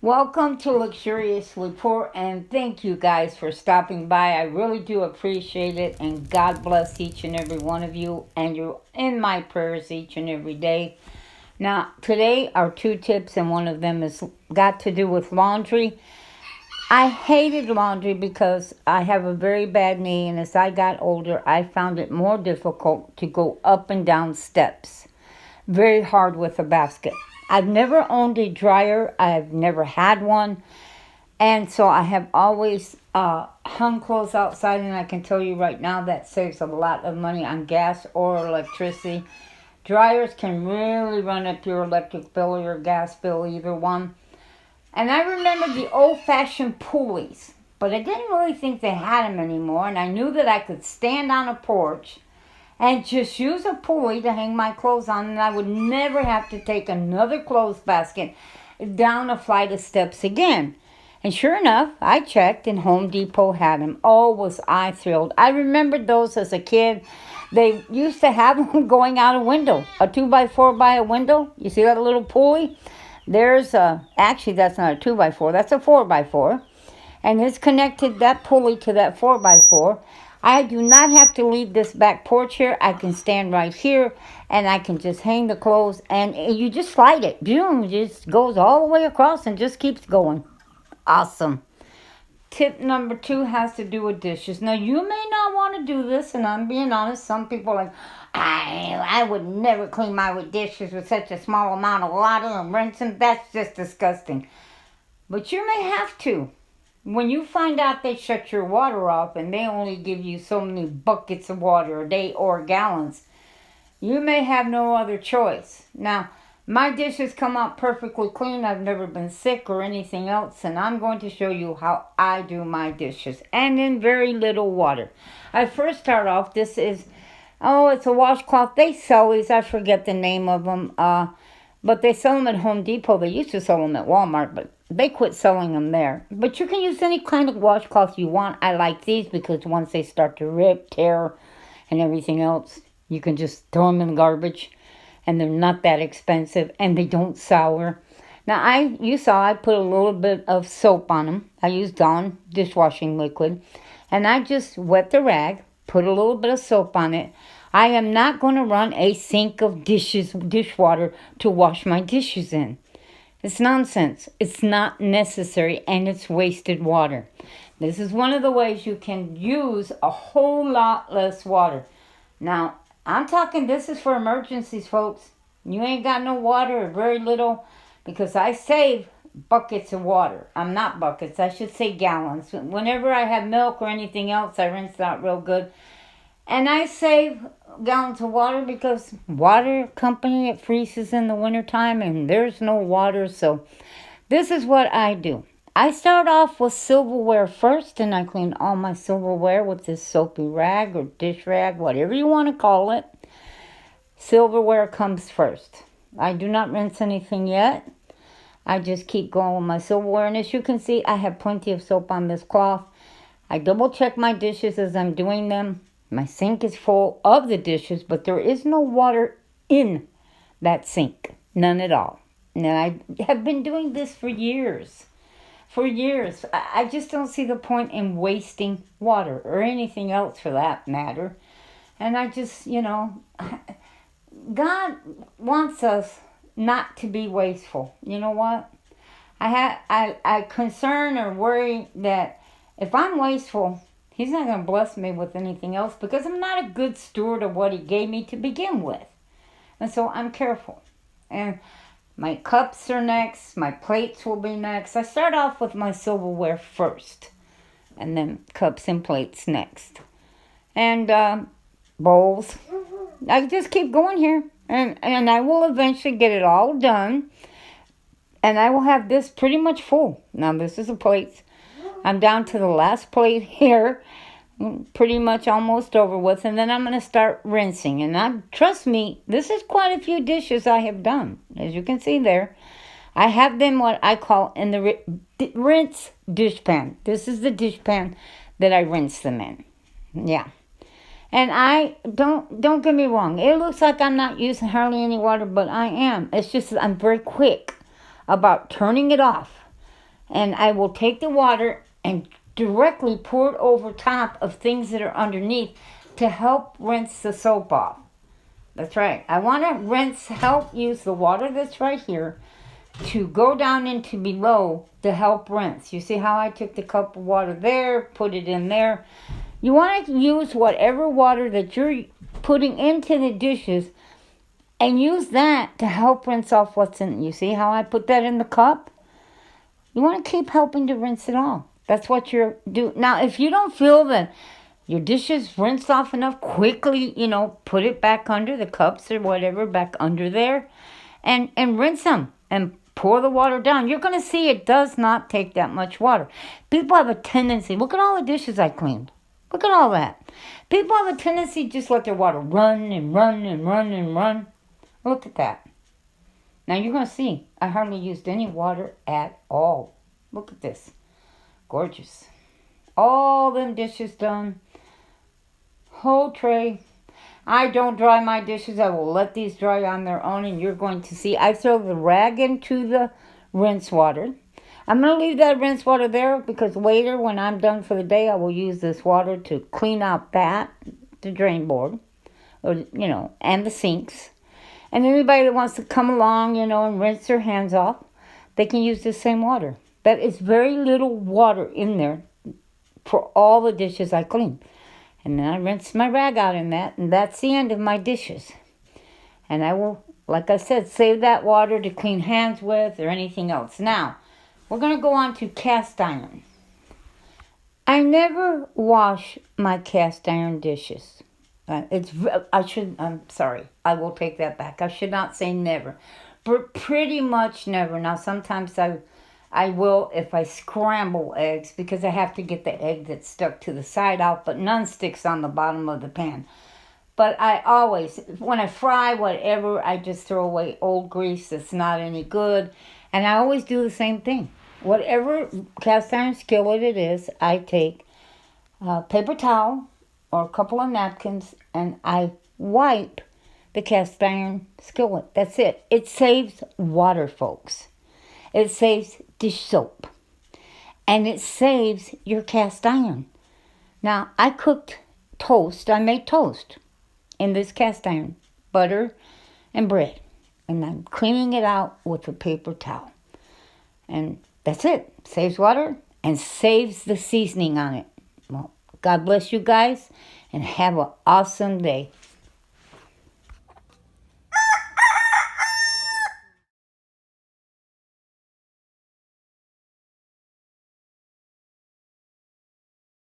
Welcome to Luxuriously Poor, and thank you guys for stopping by. I really do appreciate it, and God bless each and every one of you, and you're in my prayers each and every day. Now, today are two tips, and one of them is got to do with laundry. I hated laundry because I have a very bad knee, and as I got older, I found it more difficult to go up and down steps. Very hard with a basket. I've never owned a dryer, I've never had one, and so I have always hung clothes outside, and I can tell you right now that saves a lot of money on gas or electricity. Dryers can really run up your electric bill or your gas bill, either one. And I remember the old-fashioned pulleys, but I didn't really think they had them anymore, and I knew that I could stand on a porch and just use a pulley to hang my clothes on, and I would never have to take another clothes basket down a flight of steps again. And sure enough, I checked, and Home Depot had them. Oh, was I thrilled. I remembered those as a kid. They used to have them going out a window, a 2x4 by a window. You see that little pulley? Actually, that's not a 2x4, that's a 4x4. And it's connected, that pulley, to that 4x4. I do not have to leave this back porch here. I can stand right here, and I can just hang the clothes, and you just slide it. Boom, it just goes all the way across and just keeps going. Awesome. Tip number 2 has to do with dishes. Now, you may not want to do this, and I'm being honest. Some people are like, I would never clean my dishes with such a small amount of water and rinsing. That's just disgusting. But you may have to. When you find out they shut your water off and they only give you so many buckets of water a day or gallons, you may have no other choice. Now, my dishes come out perfectly clean. I've never been sick or anything else, and I'm going to show you how I do my dishes, and in very little water. I first start off, it's a washcloth. They sell these, I forget the name of them, but they sell them at Home Depot. They used to sell them at Walmart, but they quit selling them there. But you can use any kind of washcloth you want. I like these because once they start to rip, tear, and everything else, you can just throw them in the garbage. And they're not that expensive, and they don't sour. Now, you saw I put a little bit of soap on them. I used Dawn dishwashing liquid. And I just wet the rag, put a little bit of soap on it. I am not going to run a sink of dishwater to wash my dishes in. It's nonsense. It's not necessary, and it's wasted water. This is one of the ways you can use a whole lot less water. Now, I'm talking, this is for emergencies, folks. You ain't got no water or very little, because I save buckets of water. I'm not buckets, I should say gallons. Whenever I have milk or anything else, I rinse it out real good. And I save gallons of water because water company, it freezes in the wintertime and there's no water. So this is what I do. I start off with silverware first, and I clean all my silverware with this soapy rag or dish rag, whatever you want to call it. Silverware comes first. I do not rinse anything yet. I just keep going with my silverware, and as you can see, I have plenty of soap on this cloth. I double check my dishes as I'm doing them. My sink is full of the dishes, but there is no water in that sink. None at all. And I have been doing this for years. For years. I just don't see the point in wasting water or anything else for that matter. And I just, God wants us not to be wasteful. You know what? I concern or worry that if I'm wasteful, He's not going to bless me with anything else because I'm not a good steward of what He gave me to begin with. And so I'm careful. And my cups are next. My plates will be next. I start off with my silverware first. And then cups and plates next. And bowls. I just keep going here. And I will eventually get it all done. And I will have this pretty much full. Now this is the plates. I'm down to the last plate here. Pretty much almost over with. And then I'm going to start rinsing. And trust me, this is quite a few dishes I have done. As you can see there. I have them what I call in the rinse dishpan. This is the dishpan that I rinse them in. Yeah. And I don't get me wrong. It looks like I'm not using hardly any water, but I am. It's just I'm very quick about turning it off. And I will take the water and directly pour it over top of things that are underneath to help rinse the soap off. That's right. I want to help use the water that's right here to go down into below to help rinse. You see how I took the cup of water there, put it in there. You want to use whatever water that you're putting into the dishes and use that to help rinse off what's in it. You see how I put that in the cup? You want to keep helping to rinse it off. That's what you're doing. Now, if you don't feel that your dishes rinsed off enough, quickly, put it back under the cups or whatever, back under there, and rinse them and pour the water down. You're going to see it does not take that much water. People have a tendency, look at all the dishes I cleaned. Look at all that. People have a tendency to just let their water run and run and run and run. Look at that. Now you're going to see, I hardly used any water at all. Look at this. Gorgeous. All them dishes done. Whole tray. I don't dry my dishes. I will let these dry on their own, and you're going to see. I throw the rag into the rinse water. I'm going to leave that rinse water there because later when I'm done for the day, I will use this water to clean out the drain board, and the sinks. And anybody that wants to come along, and rinse their hands off, they can use the same water. That is very little water in there for all the dishes I clean. And then I rinse my rag out in that, and that's the end of my dishes. And I will, like I said, save that water to clean hands with or anything else. Now, we're going to go on to cast iron. I never wash my cast iron dishes. I'm sorry. I will take that back. I should not say never. But pretty much never. Now, sometimes I will if I scramble eggs because I have to get the egg that's stuck to the side out, but none sticks on the bottom of the pan. But I always, when I fry whatever, I just throw away old grease that's not any good. And I always do the same thing. Whatever cast iron skillet it is, I take a paper towel or a couple of napkins and I wipe the cast iron skillet. That's it. It saves water, folks. It saves dish soap. And it saves your cast iron. Now, I cooked toast. I made toast in this cast iron. Butter and bread. And I'm cleaning it out with a paper towel. And that's it. Saves water and saves the seasoning on it. Well, God bless you guys and have an awesome day.